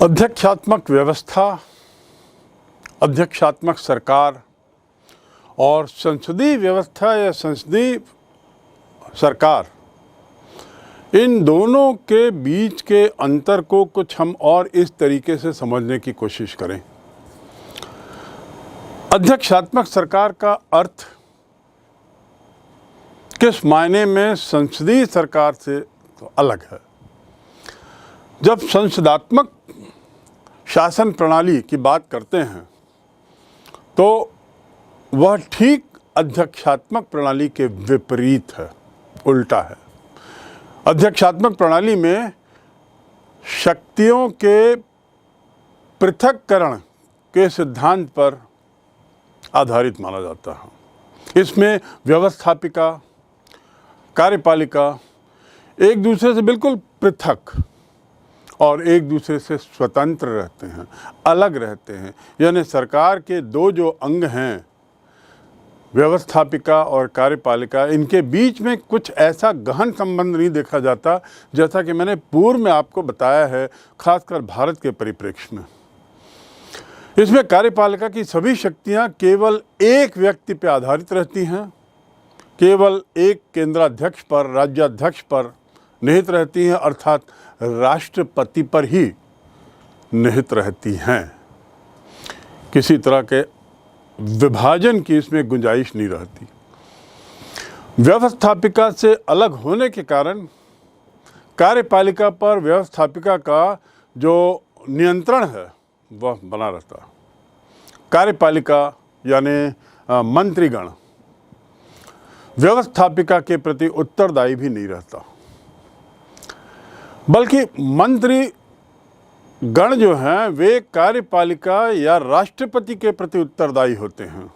अध्यक्षात्मक व्यवस्था, अध्यक्षात्मक सरकार और संसदीय व्यवस्था या संसदीय सरकार, इन दोनों के बीच के अंतर को कुछ हम और इस तरीके से समझने की कोशिश करें। अध्यक्षात्मक सरकार का अर्थ किस मायने में संसदीय सरकार से तो अलग है। जब संसदात्मक शासन प्रणाली की बात करते हैं तो वह ठीक अध्यक्षात्मक प्रणाली के विपरीत है, उल्टा है। अध्यक्षात्मक प्रणाली में शक्तियों के पृथक्करण के सिद्धांत पर आधारित माना जाता है। इसमें व्यवस्थापिका, कार्यपालिका एक दूसरे से बिल्कुल पृथक और एक दूसरे से स्वतंत्र रहते हैं, अलग रहते हैं। यानी सरकार के दो जो अंग हैं, व्यवस्थापिका और कार्यपालिका, इनके बीच में कुछ ऐसा गहन संबंध नहीं देखा जाता, जैसा कि मैंने पूर्व में आपको बताया है, खासकर भारत के परिप्रेक्ष्य में। इसमें कार्यपालिका की सभी शक्तियां केवल एक व्यक्ति पर आधारित रहती हैं, केवल एक केंद्राध्यक्ष पर, राज्याध्यक्ष पर निहित रहती हैं, अर्थात राष्ट्रपति पर ही निहित रहती हैं। किसी तरह के विभाजन की इसमें गुंजाइश नहीं रहती। व्यवस्थापिका से अलग होने के कारण कार्यपालिका पर व्यवस्थापिका का जो नियंत्रण है वह बना रहता है। कार्यपालिका यानी मंत्रीगण व्यवस्थापिका के प्रति उत्तरदायी भी नहीं रहता, बल्कि मंत्री गण जो हैं वे कार्यपालिका या राष्ट्रपति के प्रति उत्तरदायी होते हैं,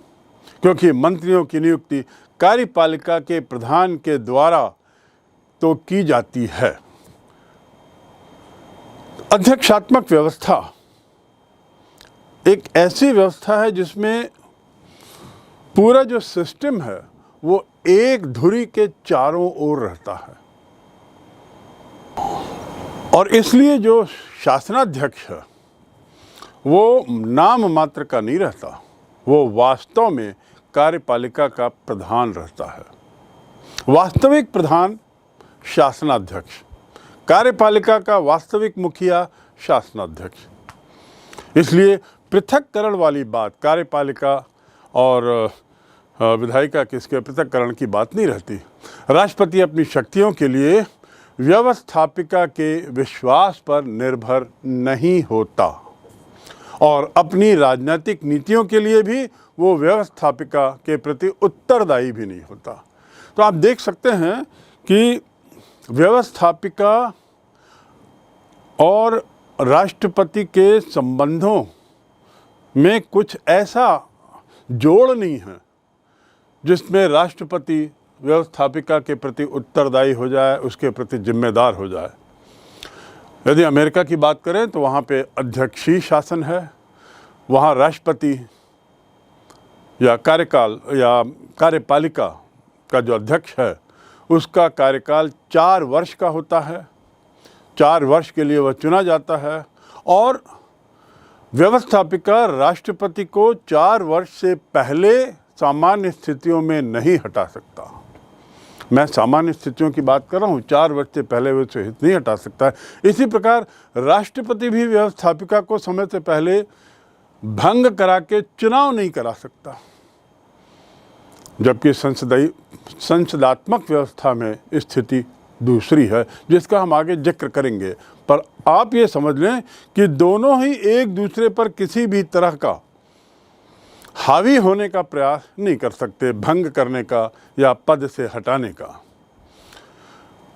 क्योंकि मंत्रियों की नियुक्ति कार्यपालिका के प्रधान के द्वारा तो की जाती है। अध्यक्षात्मक व्यवस्था एक ऐसी व्यवस्था है जिसमें पूरा जो सिस्टम है वो एक धुरी के चारों ओर रहता है, और इसलिए जो शासनाध्यक्ष है वो नाम मात्र का नहीं रहता, वो वास्तव में कार्यपालिका का प्रधान रहता है। वास्तविक प्रधान शासनाध्यक्ष, कार्यपालिका का वास्तविक मुखिया शासनाध्यक्ष। इसलिए पृथक्करण वाली बात, कार्यपालिका और विधायिका किसके पृथक्करण की बात नहीं रहती। राष्ट्रपति अपनी शक्तियों के लिए व्यवस्थापिका के विश्वास पर निर्भर नहीं होता और अपनी राजनीतिक नीतियों के लिए भी वो व्यवस्थापिका के प्रति उत्तरदायी भी नहीं होता। तो आप देख सकते हैं कि व्यवस्थापिका और राष्ट्रपति के संबंधों में कुछ ऐसा जोड़ नहीं है जिसमें राष्ट्रपति व्यवस्थापिका के प्रति उत्तरदायी हो जाए, उसके प्रति जिम्मेदार हो जाए। यदि अमेरिका की बात करें तो वहाँ पे अध्यक्षीय शासन है, वहाँ राष्ट्रपति या कार्यकाल या कार्यपालिका का जो अध्यक्ष है उसका कार्यकाल 4 वर्ष का होता है। 4 वर्ष के लिए वह चुना जाता है और व्यवस्थापिका राष्ट्रपति को 4 वर्ष से पहले सामान्य स्थितियों में नहीं हटा सकता। मैं सामान्य स्थितियों की बात कर रहा हूँ, 4 वर्ष से पहले वो उसे नहीं हटा सकता है। इसी प्रकार राष्ट्रपति भी व्यवस्थापिका को समय से पहले भंग करा के चुनाव नहीं करा सकता, जबकि संसदात्मक व्यवस्था में स्थिति दूसरी है, जिसका हम आगे जिक्र करेंगे। पर आप ये समझ लें कि दोनों ही एक दूसरे पर किसी भी तरह का हावी होने का प्रयास नहीं कर सकते, भंग करने का या पद से हटाने का।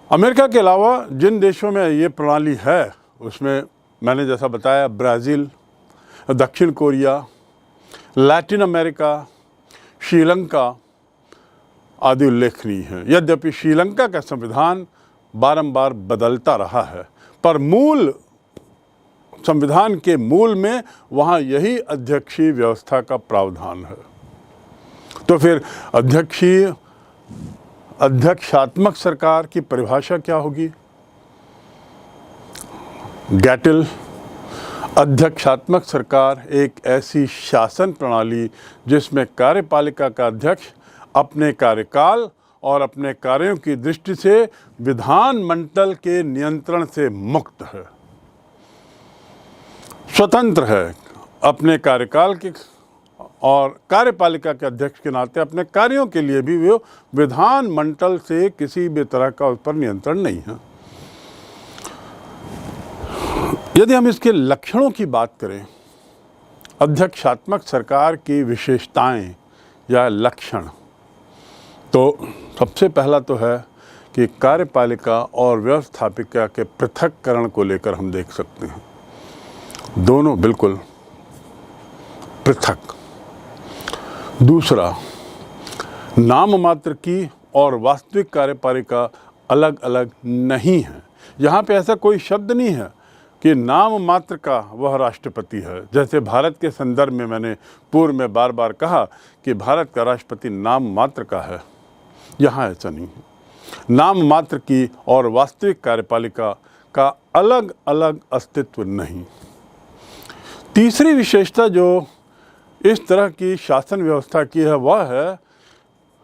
अमेरिका के अलावा जिन देशों में ये प्रणाली है उसमें मैंने जैसा बताया ब्राज़ील, दक्षिण कोरिया, लैटिन अमेरिका, श्रीलंका आदि उल्लेखनीय हैं। यद्यपि श्रीलंका का संविधान बारंबार बदलता रहा है, पर मूल संविधान के मूल में वहाँ यही अध्यक्षीय व्यवस्था का प्रावधान है। तो फिर अध्यक्षात्मक सरकार की परिभाषा क्या होगी? गैटिल अध्यक्षात्मक सरकार एक ऐसी शासन प्रणाली जिसमें कार्यपालिका का अध्यक्ष अपने कार्यकाल और अपने कार्यों की दृष्टि से विधानमंडल के नियंत्रण से मुक्त है, स्वतंत्र है, अपने कार्यकाल के और कार्यपालिका के अध्यक्ष के नाते अपने कार्यों के लिए भी वो विधानमंडल से किसी भी तरह का उस पर नियंत्रण नहीं है। यदि हम इसके लक्षणों की बात करें, अध्यक्षात्मक सरकार की विशेषताएं या लक्षण, तो सबसे पहला तो है कि कार्यपालिका और व्यवस्थापिका के पृथक्करण को लेकर हम देख सकते हैं, दोनों बिल्कुल पृथक। दूसरा, नाम मात्र की और वास्तविक कार्यपालिका अलग अलग नहीं है। यहाँ पे ऐसा कोई शब्द नहीं है कि नाम मात्र का वह राष्ट्रपति है। जैसे भारत के संदर्भ में मैंने पूर्व में बार बार कहा कि भारत का राष्ट्रपति नाम मात्र का है, यहाँ ऐसा नहीं है। नाम मात्र की और वास्तविक कार्यपालिका का अलग अलग अस्तित्व नहीं। तीसरी विशेषता जो इस तरह की शासन व्यवस्था की है वह है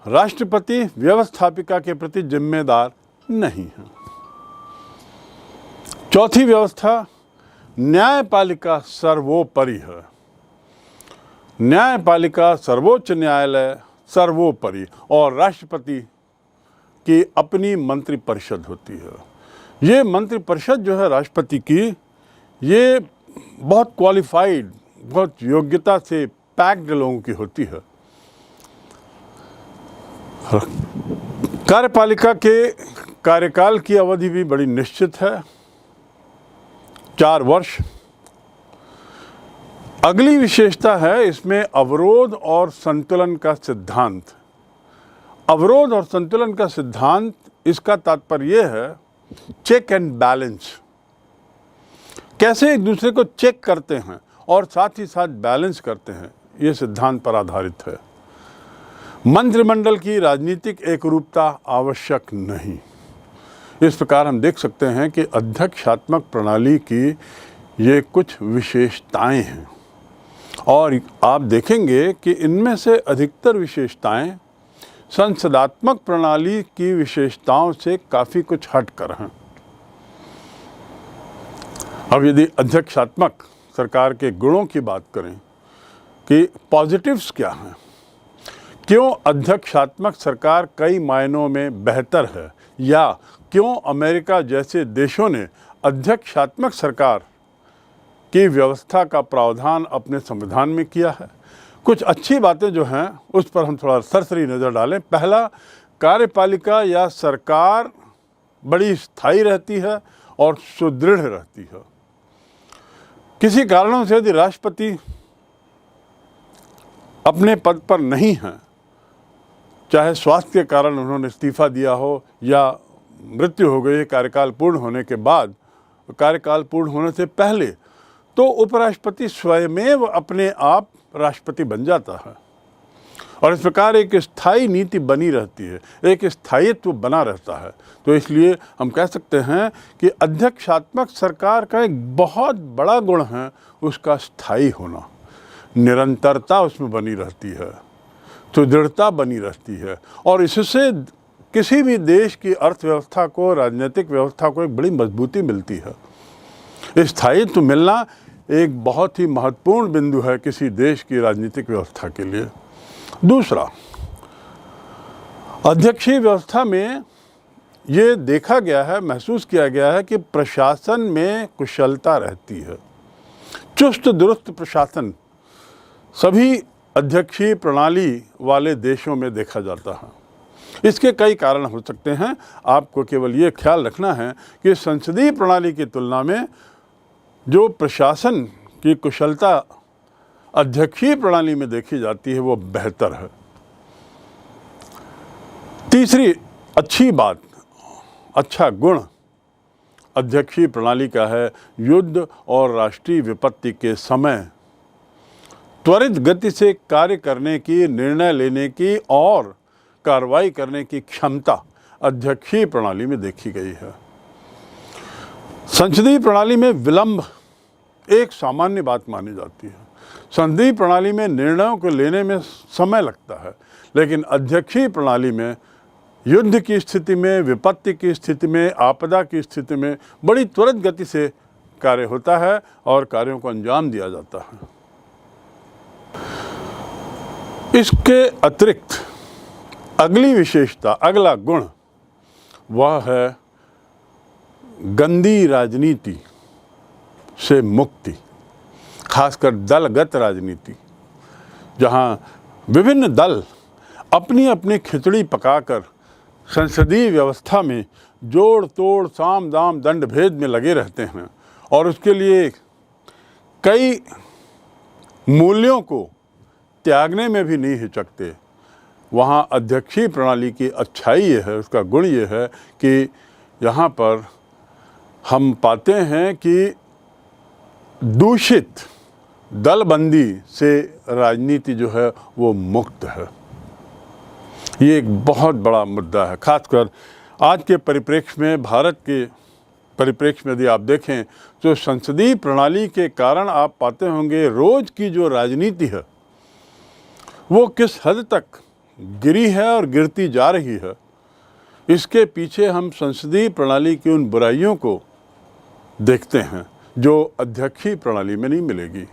राष्ट्रपति व्यवस्थापिका के प्रति जिम्मेदार नहीं है। चौथी व्यवस्था, न्यायपालिका सर्वोपरि है। न्यायपालिका सर्वोच्च न्यायालय सर्वोपरि और राष्ट्रपति की अपनी मंत्रिपरिषद होती है। ये मंत्रिपरिषद जो है राष्ट्रपति की, ये बहुत क्वालिफाइड, बहुत योग्यता से पैक्ड लोगों की होती है। कार्यपालिका के कार्यकाल की अवधि भी बड़ी निश्चित है, 4 वर्ष। अगली विशेषता है इसमें अवरोध और संतुलन का सिद्धांत। अवरोध और संतुलन का सिद्धांत, इसका तात्पर्य यह है चेक एंड बैलेंस, कैसे एक दूसरे को चेक करते हैं और साथ ही साथ बैलेंस करते हैं, ये सिद्धांत पर आधारित है। मंत्रिमंडल की राजनीतिक एकरूपता आवश्यक नहीं। इस प्रकार हम देख सकते हैं कि अध्यक्षात्मक प्रणाली की ये कुछ विशेषताएं हैं और आप देखेंगे कि इनमें से अधिकतर विशेषताएं संसदात्मक प्रणाली की विशेषताओं से काफ़ी कुछ हटकर हैं। अब यदि अध्यक्षात्मक सरकार के गुणों की बात करें कि पॉजिटिव्स क्या हैं, क्यों अध्यक्षात्मक सरकार कई मायनों में बेहतर है, या क्यों अमेरिका जैसे देशों ने अध्यक्षात्मक सरकार की व्यवस्था का प्रावधान अपने संविधान में किया है। कुछ अच्छी बातें जो हैं उस पर हम थोड़ा सरसरी नज़र डालें। पहला, कार्यपालिका या सरकार बड़ी स्थायी रहती है और सुदृढ़ रहती है। किसी कारणों से यदि राष्ट्रपति अपने पद पर नहीं है, चाहे स्वास्थ्य के कारण उन्होंने इस्तीफा दिया हो या मृत्यु हो गई कार्यकाल पूर्ण होने के बाद, कार्यकाल पूर्ण होने से पहले, तो उपराष्ट्रपति स्वयमेव अपने आप राष्ट्रपति बन जाता है और इस प्रकार एक स्थायी नीति बनी रहती है, एक स्थायित्व बना रहता है। तो इसलिए हम कह सकते हैं कि अध्यक्षात्मक सरकार का एक बहुत बड़ा गुण है उसका स्थायी होना, निरंतरता उसमें बनी रहती है, सुदृढ़ता बनी रहती है और इससे किसी भी देश की अर्थव्यवस्था को, राजनीतिक व्यवस्था को एक बड़ी मजबूती मिलती है। स्थायित्व मिलना एक बहुत ही महत्वपूर्ण बिंदु है किसी देश की राजनीतिक व्यवस्था के लिए। दूसरा, अध्यक्षीय व्यवस्था में ये देखा गया है, महसूस किया गया है कि प्रशासन में कुशलता रहती है। चुस्त दुरुस्त प्रशासन सभी अध्यक्षीय प्रणाली वाले देशों में देखा जाता है। इसके कई कारण हो सकते हैं। आपको केवल ये ख्याल रखना है कि संसदीय प्रणाली की तुलना में जो प्रशासन की कुशलता अध्यक्षीय प्रणाली में देखी जाती है वो बेहतर है। तीसरी अच्छी बात, अच्छा गुण अध्यक्षीय प्रणाली का है युद्ध और राष्ट्रीय विपत्ति के समय त्वरित गति से कार्य करने की, निर्णय लेने की और कार्रवाई करने की क्षमता अध्यक्षीय प्रणाली में देखी गई है। संसदीय प्रणाली में विलंब एक सामान्य बात मानी जाती है। संसदीय प्रणाली में निर्णयों को लेने में समय लगता है, लेकिन अध्यक्षीय प्रणाली में युद्ध की स्थिति में, विपत्ति की स्थिति में, आपदा की स्थिति में बड़ी त्वरित गति से कार्य होता है और कार्यों को अंजाम दिया जाता है। इसके अतिरिक्त अगली विशेषता, अगला गुण, वह है गंदी राजनीति से मुक्ति, खासकर दलगत राजनीति, जहां विभिन्न दल अपनी अपनी खिचड़ी पकाकर संसदीय व्यवस्था में जोड़ तोड़, साम दाम दंड भेद में लगे रहते हैं और उसके लिए कई मूल्यों को त्यागने में भी नहीं हिचकते। वहाँ अध्यक्षीय प्रणाली की अच्छाई ये है, उसका गुण ये है कि यहाँ पर हम पाते हैं कि दूषित दलबंदी से राजनीति जो है वो मुक्त है। ये एक बहुत बड़ा मुद्दा है, खासकर आज के परिप्रेक्ष्य में, भारत के परिप्रेक्ष्य में यदि आप देखें तो संसदीय प्रणाली के कारण आप पाते होंगे रोज की जो राजनीति है वो किस हद तक गिरी है और गिरती जा रही है। इसके पीछे हम संसदीय प्रणाली की उन बुराइयों को देखते हैं जो अध्यक्षीय प्रणाली में नहीं मिलेगी।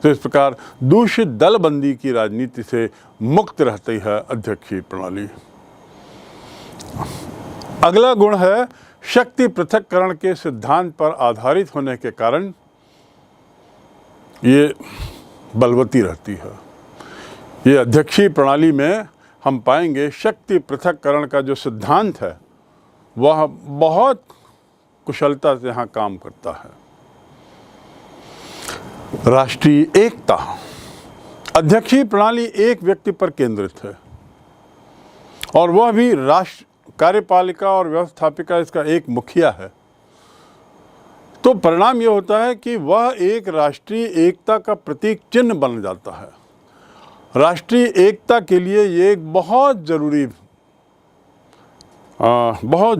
तो इस प्रकार दूषित दलबंदी की राजनीति से मुक्त रहती है अध्यक्षीय प्रणाली। अगला गुण है शक्ति पृथक्करण के सिद्धांत पर आधारित होने के कारण ये बलवती रहती है। ये अध्यक्षीय प्रणाली में हम पाएंगे शक्ति पृथक्करण का जो सिद्धांत है वह बहुत कुशलता से यहाँ काम करता है। राष्ट्रीय एकता, अध्यक्षीय प्रणाली एक व्यक्ति पर केंद्रित है और वह भी राष्ट्र कार्यपालिका और व्यवस्थापिका इसका एक मुखिया है। तो परिणाम यह होता है कि वह एक राष्ट्रीय एकता का प्रतीक चिन्ह बन जाता है। राष्ट्रीय एकता के लिए ये एक बहुत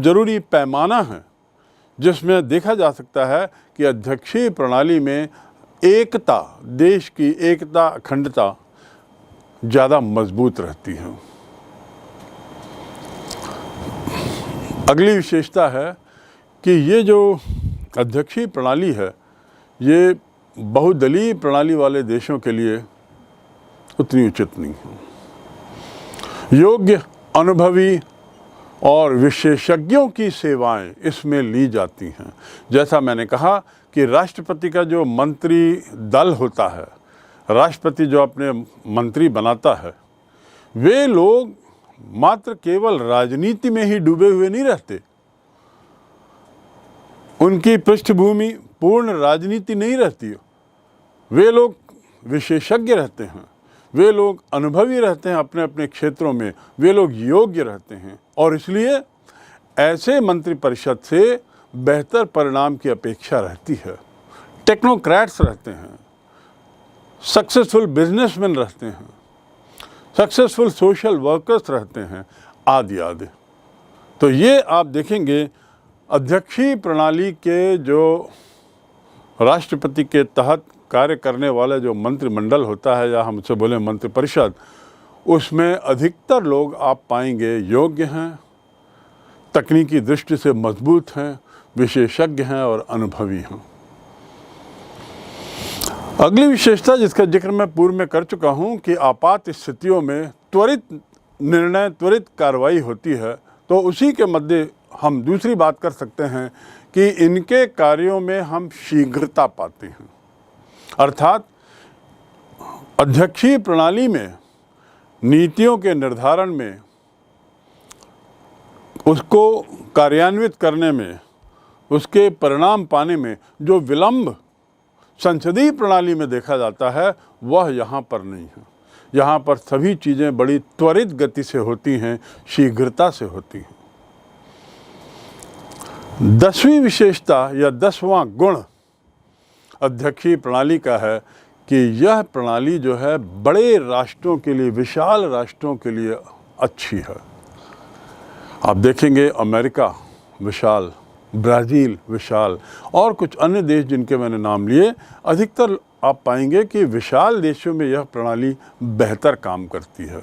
ज़रूरी पैमाना है जिसमें देखा जा सकता है कि अध्यक्षीय प्रणाली में एकता, देश की एकता, अखंडता ज़्यादा मजबूत रहती है। अगली विशेषता है कि ये जो अध्यक्षीय प्रणाली है ये बहुदलीय प्रणाली वाले देशों के लिए उतनी उचित नहीं है। योग्य, अनुभवी और विशेषज्ञों की सेवाएं इसमें ली जाती हैं। जैसा मैंने कहा कि राष्ट्रपति का जो मंत्री दल होता है, राष्ट्रपति जो अपने मंत्री बनाता है, वे लोग मात्र केवल राजनीति में ही डूबे हुए नहीं रहते। उनकी पृष्ठभूमि पूर्ण राजनीति नहीं रहती। वे लोग विशेषज्ञ रहते हैं, वे लोग अनुभवी रहते हैं अपने अपने क्षेत्रों में, वे लोग योग्य रहते हैं और इसलिए ऐसे मंत्रिपरिषद से बेहतर परिणाम की अपेक्षा रहती है। टेक्नोक्रेट्स रहते हैं, सक्सेसफुल बिजनेसमैन रहते हैं, सक्सेसफुल सोशल वर्कर्स रहते हैं, आदि आदि। तो ये आप देखेंगे अध्यक्षीय प्रणाली के जो राष्ट्रपति के तहत कार्य करने वाला जो मंत्रिमंडल होता है या हम उसे बोले मंत्रिपरिषद, उसमें अधिकतर लोग आप पाएंगे योग्य हैं, तकनीकी दृष्टि से मजबूत हैं, विशेषज्ञ हैं और अनुभवी हैं। अगली विशेषता जिसका जिक्र मैं पूर्व में कर चुका हूं कि आपात स्थितियों में त्वरित निर्णय, त्वरित कार्रवाई होती है, तो उसी के मध्य हम दूसरी बात कर सकते हैं कि इनके कार्यों में हम शीघ्रता पाते हैं। अर्थात अध्यक्षीय प्रणाली में नीतियों के निर्धारण में, उसको कार्यान्वित करने में, उसके परिणाम पाने में जो विलंब संसदीय प्रणाली में देखा जाता है वह यहाँ पर नहीं है। यहाँ पर सभी चीज़ें बड़ी त्वरित गति से होती हैं, शीघ्रता से होती हैं। 10वीं विशेषता या 10वां गुण अध्यक्षीय प्रणाली का है कि यह प्रणाली जो है बड़े राष्ट्रों के लिए, विशाल राष्ट्रों के लिए अच्छी है। आप देखेंगे अमेरिका विशाल ब्राज़ील विशाल और कुछ अन्य देश जिनके मैंने नाम लिए, अधिकतर आप पाएंगे कि विशाल देशों में यह प्रणाली बेहतर काम करती है।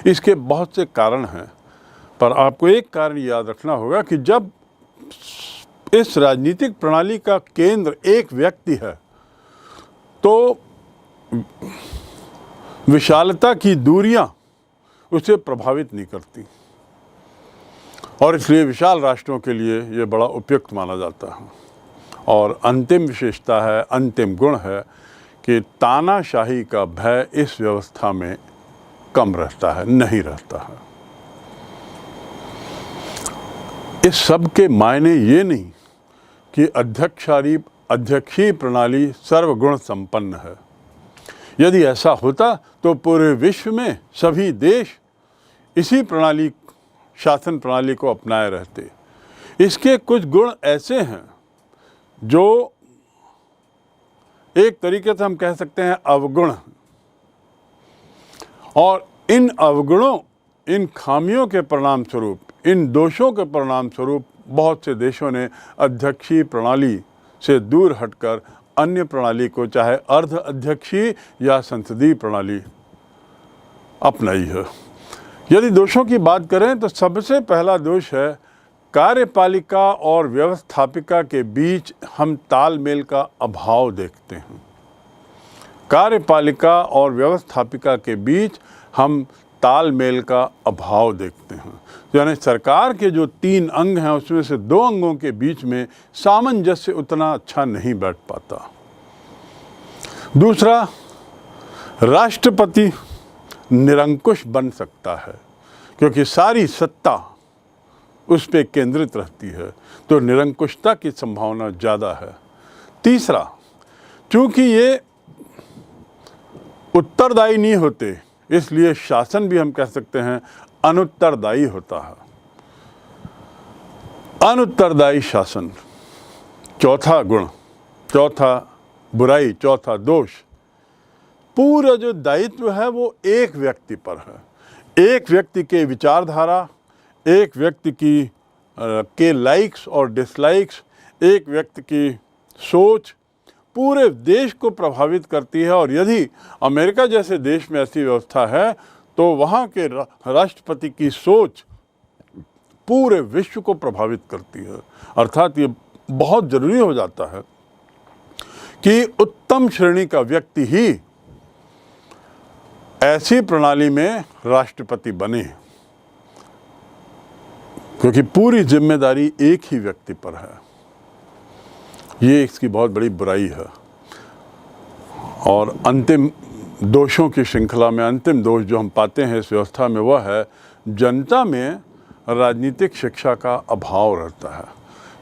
इसके बहुत से कारण हैं, पर आपको एक कारण याद रखना होगा कि जब इस राजनीतिक प्रणाली का केंद्र एक व्यक्ति है तो विशालता की दूरियां उसे प्रभावित नहीं करती, और इसलिए विशाल राष्ट्रों के लिए ये बड़ा उपयुक्त माना जाता है। और अंतिम विशेषता है, अंतिम गुण है कि तानाशाही का भय इस व्यवस्था में कम रहता है, नहीं रहता है। इस सब के मायने ये नहीं कि अध्यक्षीय प्रणाली सर्वगुण संपन्न है। यदि ऐसा होता तो पूरे विश्व में सभी देश इसी शासन प्रणाली को अपनाए रहते। इसके कुछ गुण ऐसे हैं जो एक तरीके से हम कह सकते हैं अवगुण, और इन अवगुणों, इन खामियों के परिणाम स्वरूप, इन दोषों के परिणाम स्वरूप बहुत से देशों ने अध्यक्षीय प्रणाली से दूर हटकर अन्य प्रणाली को, चाहे अर्ध अध्यक्षीय या संसदीय प्रणाली, अपनाई है। यदि दोषों की बात करें तो सबसे पहला दोष है कार्यपालिका और व्यवस्थापिका के बीच हम तालमेल का अभाव देखते हैं। कार्यपालिका और व्यवस्थापिका के बीच हम तालमेल का अभाव देखते हैं। यानी सरकार के जो 3 अंग हैं उसमें से 2 अंगों के बीच में सामंजस्य उतना अच्छा नहीं बैठ पाता। दूसरा, राष्ट्रपति निरंकुश बन सकता है क्योंकि सारी सत्ता उस पर केंद्रित रहती है, तो निरंकुशता की संभावना ज़्यादा है। तीसरा, चूंकि ये उत्तरदायी नहीं होते, इसलिए शासन भी हम कह सकते हैं अनुत्तरदायी होता है। अनुत्तरदायी शासन, चौथा गुण, चौथा बुराई, चौथा दोष, पूरा जो दायित्व है वो एक व्यक्ति पर है। एक व्यक्ति के विचारधारा, एक व्यक्ति के लाइक्स और डिसलाइक्स, एक व्यक्ति की सोच पूरे देश को प्रभावित करती है। और यदि अमेरिका जैसे देश में ऐसी व्यवस्था है तो वहाँ के राष्ट्रपति की सोच पूरे विश्व को प्रभावित करती है। अर्थात ये बहुत ज़रूरी हो जाता है कि उत्तम श्रेणी का व्यक्ति ही ऐसी प्रणाली में राष्ट्रपति बने, क्योंकि पूरी जिम्मेदारी एक ही व्यक्ति पर है। ये इसकी बहुत बड़ी बुराई है। और अंतिम दोषों की श्रृंखला में अंतिम दोष जो हम पाते हैं इस व्यवस्था में वह है जनता में राजनीतिक शिक्षा का अभाव रहता है,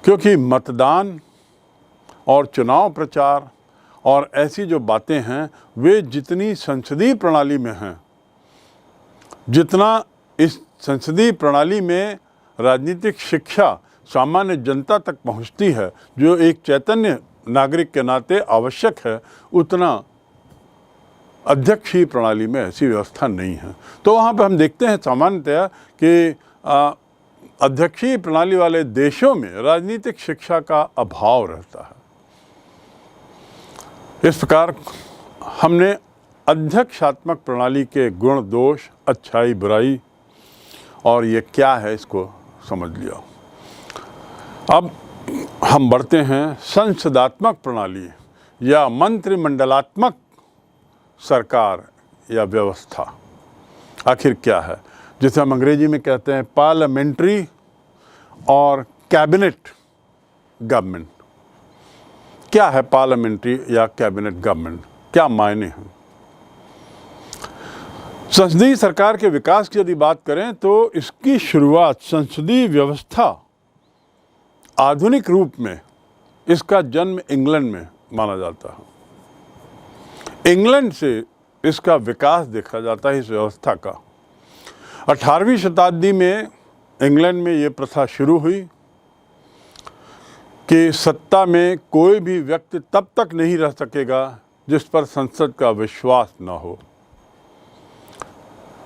क्योंकि मतदान और चुनाव प्रचार और ऐसी जो बातें हैं वे जितनी संसदीय प्रणाली में हैं, जितना इस संसदीय प्रणाली में राजनीतिक शिक्षा सामान्य जनता तक पहुंचती है, जो एक चैतन्य नागरिक के नाते आवश्यक है, उतना अध्यक्षीय प्रणाली में ऐसी व्यवस्था नहीं है। तो वहाँ पे हम देखते हैं सामान्यतया कि अध्यक्षीय प्रणाली वाले देशों में राजनीतिक शिक्षा का अभाव रहता है। इस प्रकार हमने अध्यक्षात्मक प्रणाली के गुण, दोष, अच्छाई, बुराई और ये क्या है इसको समझ लिया। अब हम बढ़ते हैं संसदात्मक प्रणाली या मंत्रिमंडलात्मक सरकार या व्यवस्था। आखिर क्या है, जिसे हम अंग्रेजी में कहते हैं पार्लियामेंट्री और कैबिनेट गवर्नमेंट। क्या है पार्लियामेंट्री या कैबिनेट गवर्नमेंट, क्या मायने हैं? संसदीय सरकार के विकास की यदि बात करें तो इसकी शुरुआत, संसदीय व्यवस्था आधुनिक रूप में इसका जन्म इंग्लैंड में माना जाता है। इंग्लैंड से इसका विकास देखा जाता है इस व्यवस्था का। 18वीं शताब्दी में इंग्लैंड में ये प्रथा शुरू हुई कि सत्ता में कोई भी व्यक्ति तब तक नहीं रह सकेगा जिस पर संसद का विश्वास न हो।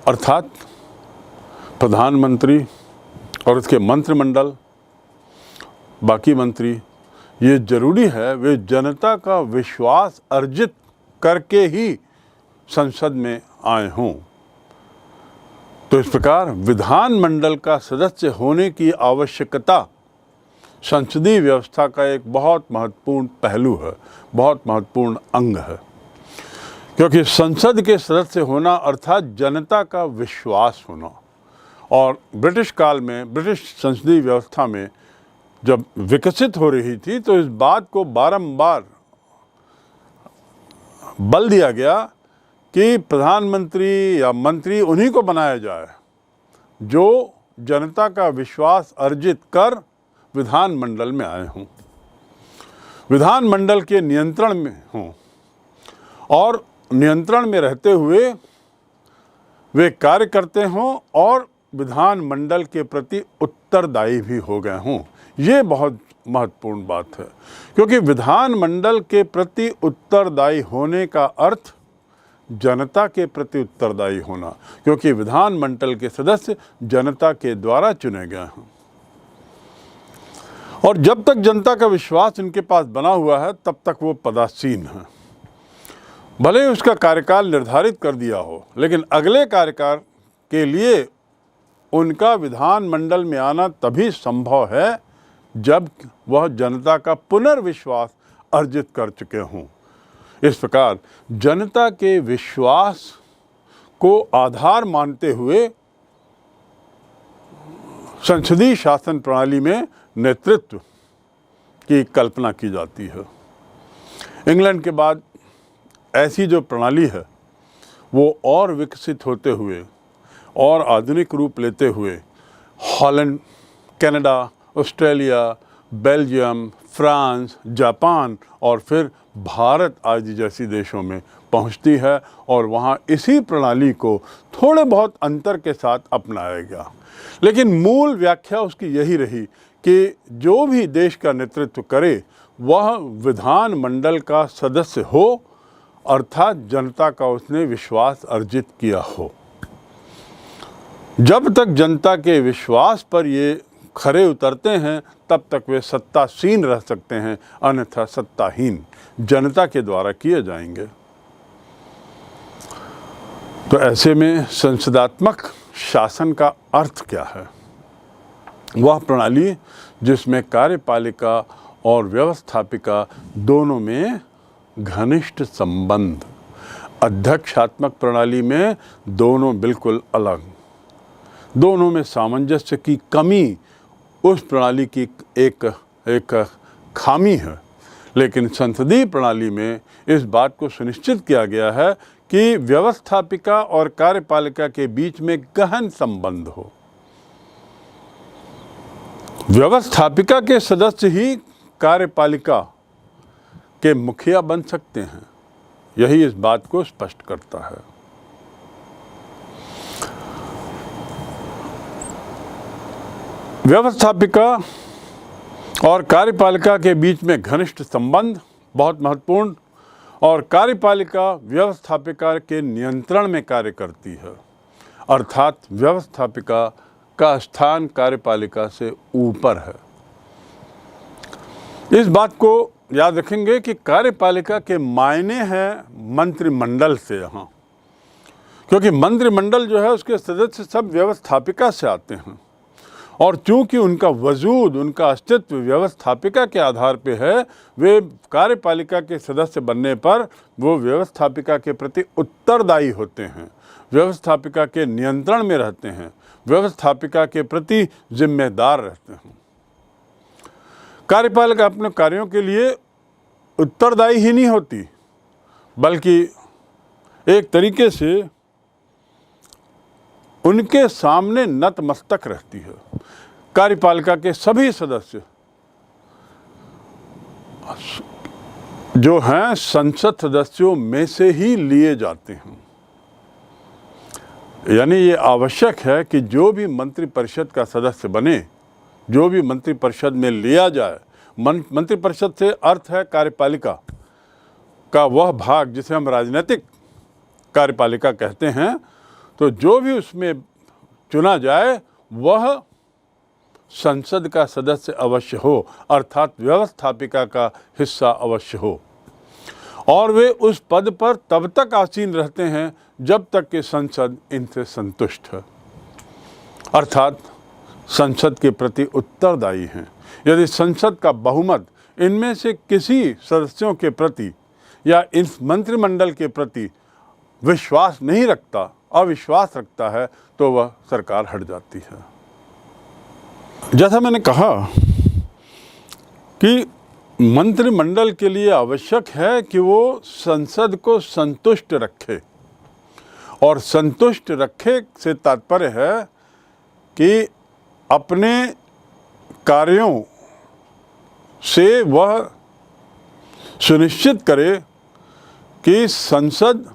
अर्थात प्रधानमंत्री और उसके मंत्रिमंडल बाकी मंत्री, ये जरूरी है वे जनता का विश्वास अर्जित करके ही संसद में आए हों। तो इस प्रकार विधानमंडल का सदस्य होने की आवश्यकता संसदीय व्यवस्था का एक बहुत महत्वपूर्ण पहलू है, बहुत महत्वपूर्ण अंग है। क्योंकि संसद के सदस्य होना अर्थात जनता का विश्वास होना। और ब्रिटिश काल में, ब्रिटिश संसदीय व्यवस्था में जब विकसित हो रही थी तो इस बात को बारंबार बल दिया गया कि प्रधानमंत्री या मंत्री उन्हीं को बनाया जाए जो जनता का विश्वास अर्जित कर विधानमंडल में आए हों, विधानमंडल के नियंत्रण में हों और नियंत्रण में रहते हुए वे कार्य करते हों और विधानमंडल के प्रति उत्तरदायी भी हो गए हों। ये बहुत महत्वपूर्ण बात है, क्योंकि विधानमंडल के प्रति उत्तरदायी होने का अर्थ जनता के प्रति उत्तरदायी होना, क्योंकि विधानमंडल के सदस्य जनता के द्वारा चुने गए हैं। और जब तक जनता का विश्वास इनके पास बना हुआ है तब तक वो पदासीन है। भले ही उसका कार्यकाल निर्धारित कर दिया हो, लेकिन अगले कार्यकाल के लिए उनका विधानमंडल में आना तभी संभव है जब वह जनता का पुनर्विश्वास अर्जित कर चुके हों। इस प्रकार जनता के विश्वास को आधार मानते हुए संसदीय शासन प्रणाली में नेतृत्व की कल्पना की जाती है। इंग्लैंड के बाद ऐसी जो प्रणाली है वो और विकसित होते हुए और आधुनिक रूप लेते हुए Holland, Canada, Australia, Belgium, France, Japan और फिर भारत आदि जैसी देशों में पहुंचती है और वहां इसी प्रणाली को थोड़े बहुत अंतर के साथ अपनाया गया। लेकिन मूल व्याख्या उसकी यही रही कि जो भी देश का नेतृत्व करे वह विधानमंडल का सदस्य हो, अर्थात जनता का उसने विश्वास अर्जित किया हो। जब तक जनता के विश्वास पर ये खरे उतरते हैं तब तक वे सत्तासीन रह सकते हैं, अन्यथा सत्ताहीन जनता के द्वारा किए जाएंगे। तो ऐसे में संसदात्मक शासन का अर्थ क्या है? वह प्रणाली जिसमें कार्यपालिका और व्यवस्थापिका दोनों में घनिष्ठ संबंध। अध्यक्षात्मक प्रणाली में दोनों बिल्कुल अलग, दोनों में सामंजस्य की कमी उस प्रणाली की एक खामी है। लेकिन संसदीय प्रणाली में इस बात को सुनिश्चित किया गया है कि व्यवस्थापिका और कार्यपालिका के बीच में गहन संबंध हो। व्यवस्थापिका के सदस्य ही कार्यपालिका के मुखिया बन सकते हैं, यही इस बात को स्पष्ट करता है। व्यवस्थापिका और कार्यपालिका के बीच में घनिष्ठ संबंध बहुत महत्वपूर्ण, और कार्यपालिका व्यवस्थापिका के नियंत्रण में कार्य करती है, अर्थात व्यवस्थापिका का स्थान कार्यपालिका से ऊपर है। इस बात को याद रखेंगे कि कार्यपालिका के मायने हैं मंत्रिमंडल से यहाँ, क्योंकि मंत्रिमंडल जो है उसके सदस्य सब व्यवस्थापिका से आते हैं और चूंकि उनका वजूद, उनका अस्तित्व व्यवस्थापिका के आधार पे है, वे कार्यपालिका के सदस्य बनने पर वो व्यवस्थापिका के प्रति उत्तरदायी होते हैं, व्यवस्थापिका के नियंत्रण में रहते हैं, व्यवस्थापिका के प्रति जिम्मेदार रहते हैं। कार्यपालिका अपने कार्यों के लिए उत्तरदायी ही नहीं होती, बल्कि एक तरीके से उनके सामने नतमस्तक रहती है। कार्यपालिका के सभी सदस्य जो हैं संसद सदस्यों में से ही लिए जाते हैं। यानी ये आवश्यक है कि जो भी मंत्रिपरिषद का सदस्य बने, जो भी मंत्रिपरिषद में लिया जाए, मंत्रिपरिषद से अर्थ है कार्यपालिका का वह भाग जिसे हम राजनीतिक कार्यपालिका कहते हैं, तो जो भी उसमें चुना जाए वह संसद का सदस्य अवश्य हो, अर्थात व्यवस्थापिका का हिस्सा अवश्य हो, और वे उस पद पर तब तक आसीन रहते हैं जब तक कि संसद इनसे संतुष्ट है, अर्थात संसद के प्रति उत्तरदायी हैं। यदि संसद का बहुमत इनमें से किसी सदस्यों के प्रति या इस मंत्रिमंडल के प्रति विश्वास नहीं रखता, अविश्वास रखता है, तो वह सरकार हट जाती है। जैसा मैंने कहा कि मंत्रिमंडल के लिए आवश्यक है कि वो संसद को संतुष्ट रखे, और संतुष्ट रखे से तात्पर्य है कि अपने कार्यों से वह सुनिश्चित करे कि संसद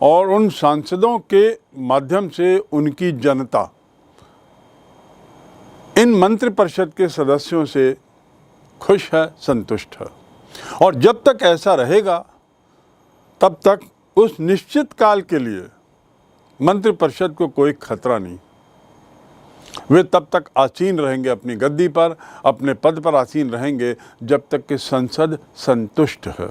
और उन सांसदों के माध्यम से उनकी जनता इन मंत्रिपरिषद के सदस्यों से खुश है, संतुष्ट है। और जब तक ऐसा रहेगा तब तक उस निश्चित काल के लिए मंत्रिपरिषद को कोई खतरा नहीं। वे तब तक आसीन रहेंगे अपनी गद्दी पर, अपने पद पर आसीन रहेंगे जब तक कि संसद संतुष्ट है।